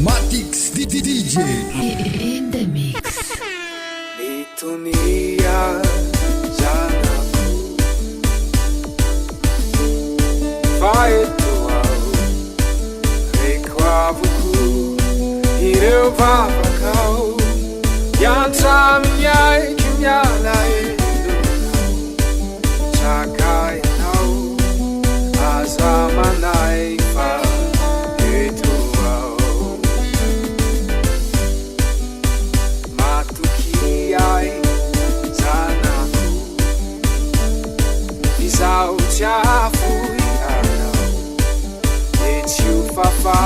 Matix DJ in the mix. Litunia janaku Faetuau Rekwavuku Hirevavakau Yantamiyai Kimyalai Chakai nau Azamanai Faetuau Matukiai Zanaku Isau Chafui Anau Etiu Fafa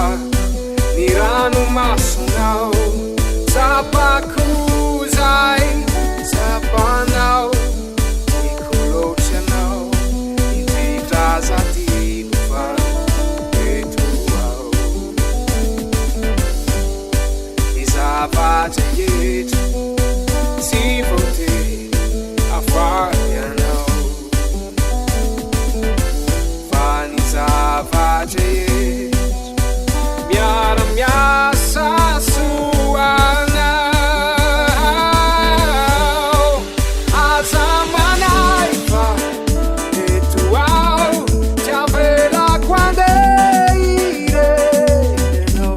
Niranu Masunau Zapakuzai Zapanau Nikulochanau Invitazati Lufa Etuau Izavajet Sivote Afarianau Vanizavajet Miara miasa suanau Azamanai fa etuau Tiavela quando ireno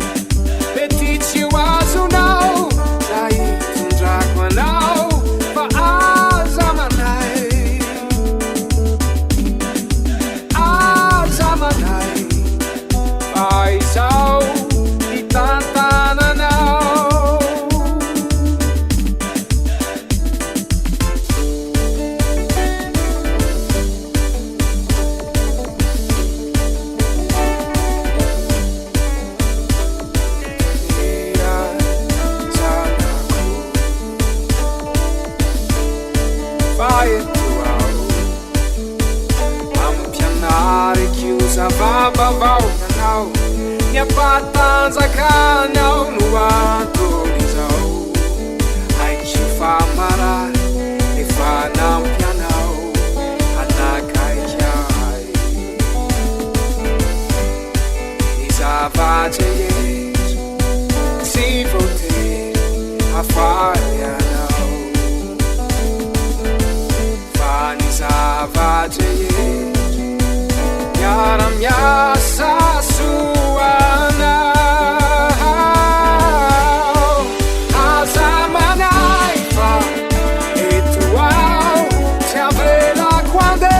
Petitiu azunau Zai tundraquanau Fa azamanai Azamanai Faisau Itantananau Ia Zanaku Faetuau Ampianare chiusa vavavau nanau Minha patanza canau no atorizau Ai te famara e fanam pianau Anakai kiai Izavajet Si vote a farianau Vanizavajet Miara miasa suanau Azamanai fa etuau Tiavela quando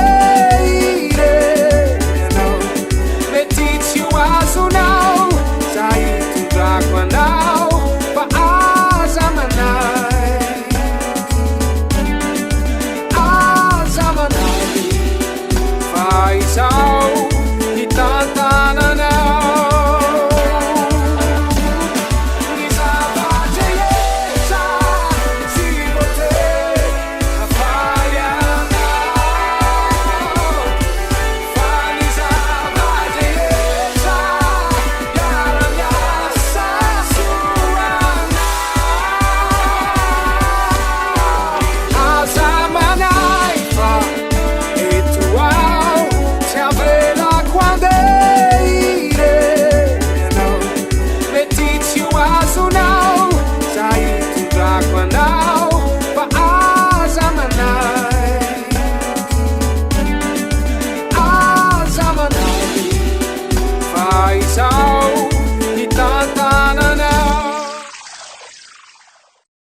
ireno Petitiu azunau Zai tundraquanau Fa azamanai Azamanai Faisau Itantananau Izavajet Si vote Afarianau Vanizavajet Miara miasa suanau Azamanai fa etuau Tiavela quando ireno Petitiu azunau Zai tundraquanau Fa azamanai Azamanai Faisau